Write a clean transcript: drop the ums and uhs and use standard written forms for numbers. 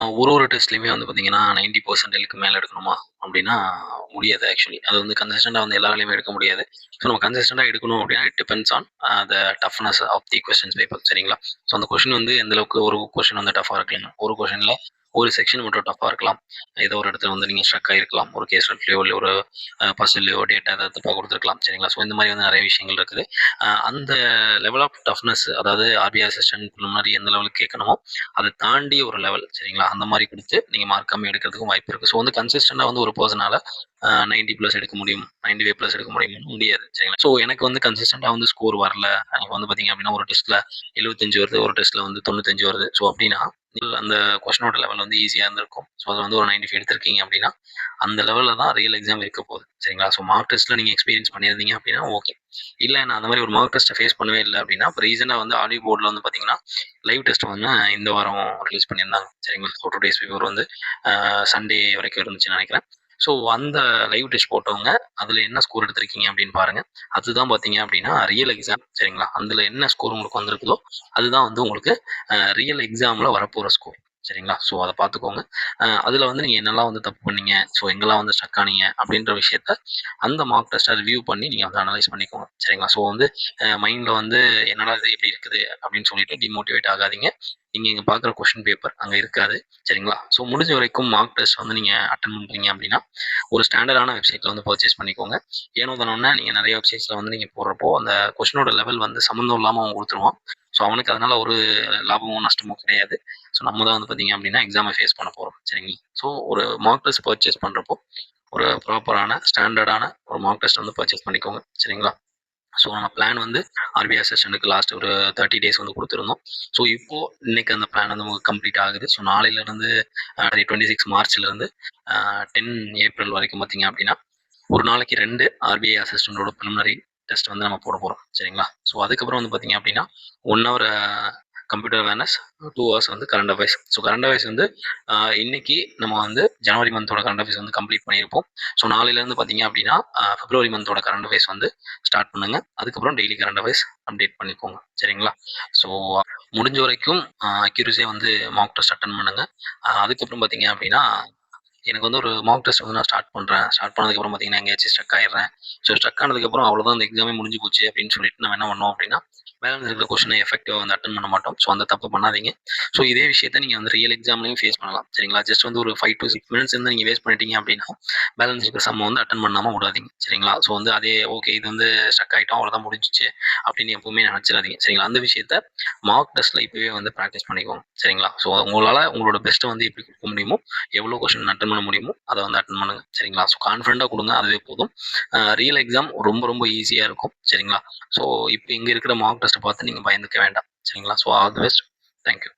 ஒரு டெஸ்ட்லயுமே வந்து பார்த்தீங்கன்னா, 90% மேல எடுக்கணுமா? அப்டின்னா முடியாது ஆக்சுவலி. அது வந்து கன்சிஸ்டன்ட்டா வந்து எல்லாராலயுமே எடுக்க முடியாது. ஸோ நம்ம கன்சிஸ்டன்ட்டா எடுக்கணும் அப்டின்னா, it depends on the toughness of the questions paper சரிங்களா? ஸோ அந்த கொஸ்டின் வந்து எந்த அளவுக்கு ஒரு கொஸ்டின் வந்து டஃப்பா இருக்கலாம். ஒரு கொஸ்டின்ல ஒரு செக்ஷன் மட்டும் டஃப்பா இருக்கலாம். ஏதோ ஒரு இடத்துல வந்து நீங்க ஸ்ட்ரக் ஆயிருக்கலாம். ஒரு கேஸ் ஸ்டடிலயோ இல்ல ஒரு பசில்லயோ டேட்டா ஏதாவது தப்பா குடுத்துருக்கலாம் சரிங்களா? ஸோ இந்த மாரி வந்து நெறைய விஷயங்கள் இருக்குது. அந்த லெவல் ஆஃப் டஃப்னஸ் அதாவது ஆர்பிஐ அசிஸ்டன்ட் முன்னாடி எந்த லெவலுக்கு கேட்கணுமோ, அத தாண்டி ஒரு லெவல் சரிங்களா? அந்த மாரி குடுத்து நீங்க மார்க் கம்மி எடுக்கிறதுக்கும் வாய்ப்பு இருக்கு. ஸோ வந்து கன்சிஸ்டன்ட்டா வந்து ஒரு பெர்சனால 90 பிளஸ் எடுக்க முடியும். 95 பிளஸ் எடுக்க முடியும்னு முடியாது. சரிங்களா? ஸோ எனக்கு வந்து கன்சிஸ்டன்ட்டா வந்து ஸ்கோர் வரல. எனக்கு வந்து பார்த்தீங்க அப்டின்னா, ஒரு டெஸ்ட்ல 75 வருது, ஒரு டெஸ்ட்ல வந்து 95 வருது. ஸோ அப்டின்னா, அந்த கொஸ்டினோட லெவல் வந்து ஈஸியா இருந்திருக்கும். ஸோ அது வந்து ஒரு 95 எடுத்திருக்கீங்க அப்டின்னா, அந்த லெவல்ல தான் ரியல் எக்ஸாம் இருக்க போகுது. சரிங்களா? ஸோ மார்க் டெஸ்ட்ல நீங்க எக்ஸ்பீரியன்ஸ் பண்ணியிருந்தீங்க அப்டின்னா ஓகே. இல்ல நான் அந்த மாரி ஒரு மார்க் டெஸ்ட்ட ஃபேஸ் பண்ணவே இல்ல அப்டின்னா, இப்ப ரீசென்ட்டா வந்து ஆலிவ் போர்ட்ல வந்து பார்த்தீங்கன்னா, லைவ் டெஸ்ட் வந்து இந்த வாரம் ரிலீஸ் பண்ணியிருந்தாங்க. சரிங்களா? ஸோ 2 டேஸ் பிஃபோர் வந்து சண்டே வரைக்கும் இருந்துச்சுன்னு நெனைக்கிறேன். ஸோ அந்த லைவ் டெஸ்ட் போட்டவங்க, அதுல என்ன ஸ்கோர் எடுத்திருக்கீங்க அப்படின்னு பாருங்க. அதுதான் பார்த்தீங்க அப்படின்னா, ரியல் எக்ஸாம் சரிங்களா? அதுல என்ன ஸ்கோர் உங்களுக்கு வந்திருக்குதோ, அதுதான் வந்து உங்களுக்கு ரியல் எக்ஸாம்ல வரப்போற ஸ்கோர். சரிங்களா? ஸோ அத பார்த்துக்கோங்க. அதுல வந்து நீங்க என்னலாம் வந்து தப்பு பண்ணீங்க, ஸோ எங்கெல்லாம் வந்து ஸ்ட்ரக் ஆனீங்க அப்படின்ற விஷயத்த அந்த மார்க் டெஸ்ட்ட ரிவ்யூ பண்ணி நீங்க வந்து அனலைஸ் பண்ணிக்கோங்க. சரிங்களா? ஸோ வந்து மைண்ட்ல வந்து என்னடா இது இப்படி இருக்குது அப்படின்னு சொல்லிட்டு டிமோட்டிவேட் ஆகாதீங்க. நீங்க இங்க பார்க்குற கொஸ்டின் பேப்பர் அங்க இருக்காது. சரிங்களா? ஸோ முடிஞ்ச வரைக்கும் மார்க் டெஸ்ட் வந்து நீங்க அட்டெண்ட் பண்றீங்க அப்படின்னா, ஒரு ஸ்டாண்டர்டான வெப்சைட்ல வந்து பர்ச்சேஸ் பண்ணிக்கோங்க. ஏனோ தானோன்னு நீங்க நெறைய வெப்சைட்ஸ்ல வந்து நீங்க போடுறப்போ, அந்த கொஸ்டினோட லெவல் வந்து சம்மந்தம் இல்லாம அவன் குடுத்துருவான். ஸோ அவனுக்கு அதனால ஒரு லாபமோ, நஷ்டமோ கிடையாது. ஸோ நம்ம தான் வந்து பார்த்தீங்க அப்படின்னா, எக்ஸாம ஃபேஸ் பண்ண போறோம். சரிங்களா? ஸோ ஒரு மார்க் டெஸ்ட் பர்ச்சேஸ் பண்றப்போ, ஒரு ப்ராப்பரான, ஸ்டாண்டர்டான ஒரு மார்க் டெஸ்ட் வந்து பர்ச்சேஸ் பண்ணிக்கோங்க. சரிங்களா? ஸோ நம்ம பிளான் வந்து ஆர்பிஐ அசிஸ்டன்ட்க்கு லாஸ்ட் ஒரு 30 டேஸ் வந்து குடுத்துருந்தோம். ஸோ இப்போ இன்னைக்கு அந்த பிளான் வந்து உங்களுக்கு கம்ப்ளீட் ஆகுது. ஸோ நாளையிலருந்து 26 மார்ச்லருந்து 10 ஏப்ரல் வரைக்கும் பார்த்தீங்க அப்படின்னா, ஒரு நாளைக்கு 2 ஆர்பிஐ அசிஸ்டன்டோட பிரிலிமினரி டெஸ்ட் வந்து நம்ம போட போறோம். சரிங்களா? ஸோ அதுக்கப்புறம் வந்து பார்த்தீங்க அப்படின்னா, 1 ஹவர் கம்ப்யூட்டர் அவேர்னஸ், 2 ஹவர்ஸ் வந்து current affairs. So current affairs வந்து இன்னைக்கு நம்ம வந்து ஜனவரி மந்தோட கரண்ட் அஃபேர்ஸ் வந்து கம்ப்ளீட் பண்ணியிருப்போம். ஸோ நாளையிலருந்து பார்த்தீங்க அப்படின்னா, பிப்ரவரி மந்தோட கரண்ட் அஃபேர்ஸ் வந்து ஸ்டார்ட் பண்ணுங்க. அதுக்கப்புறம் டெய்லி கரண்ட் அஃபேர்ஸ் அப்டேட் பண்ணிக்கோங்க. சரிங்களா? ஸோ முடிஞ்ச வரைக்கும் அக்யூரஸியா வந்து மார்க் டெஸ்ட் அட்டெண்ட் பண்ணுங்க. அதுக்கப்புறம் பார்த்தீங்க அப்படின்னா, எனக்கு வந்து ஒரு மார்க் டெஸ்ட் வந்து நான் ஸ்டார்ட் பண்றேன். ஸ்டார்ட் பண்ணதுக்கப்புறம் பார்த்தீங்கன்னா, எங்கேயாச்சும் ஸ்ட்ரக் ஆயிடுறேன். ஸோ ஸ்ட்ரக் ஆனதுக்கப்புறம் அவ்வளோதான் அந்த எக்ஸாமே முடிஞ்சு போச்சு அப்படின்னு சொல்லிட்டு நம்ம என்ன பண்ணோம் அப்படின்னா, பேலன்ஸ் இருக்கிற கொஸ்டினை எஃபெக்டிவா வந்து அட்டெண்ட் பண்ண மாட்டோம். ஸோ அந்த தப்பு பண்ணாதீங்க. ஸோ இதே விஷயத்த நீங்க வந்து ரியல் எக்ஸாம்லயும் ஃபேஸ் பண்ணலாம். சரிங்களா? ஜஸ்ட் வந்து ஒரு 5 டூ 6 மினிட்ஸ் வந்து நீங்க வேஸ்ட் பண்ணிட்டீங்க அப்படின்னா, பேலன்ஸ் இருக்கிற சம்ம வந்து அட்டெண்ட் பண்ணாம விடாதீங்க. சரிங்களா? ஸோ வந்து அதே ஓகே இது வந்து ஸ்ட்ரக் ஆயிட்டோம் அவ்வளோதான் முடிஞ்சுச்சு அப்படின்னு எப்பவுமே நினைச்சிடாதீங்க. சரிங்களா? அந்த விஷயத்த மார்க் டெஸ்ட்ல இப்பவே வந்து பிராக்டிஸ் பண்ணிக்கோங்க. சரிங்களா? ஸோ உங்களால உங்களோட பெஸ்ட்ட வந்து எப்படி குடுக்க முடியுமோ, எவ்வளோ கொஸ்டின் அட்டெண்ட் பண்ண முடியுமோ, அத வந்து அட்டெண்ட் பண்ணுங்க. சரிங்களா? ஸோ கான்ஃபிடென்ட்டா குடுங்க. அதுவே போதும். ரியல் எக்ஸாம் ரொம்ப ரொம்ப ஈஸியா இருக்கும். சரிங்களா? ஸோ இப்ப இங்க இருக்கிற மார்க் டெஸ்ட்ட பார்த்து நீங்க பயந்துக்க வேண்டாம். சரிங்களா? So all the best. Thank you.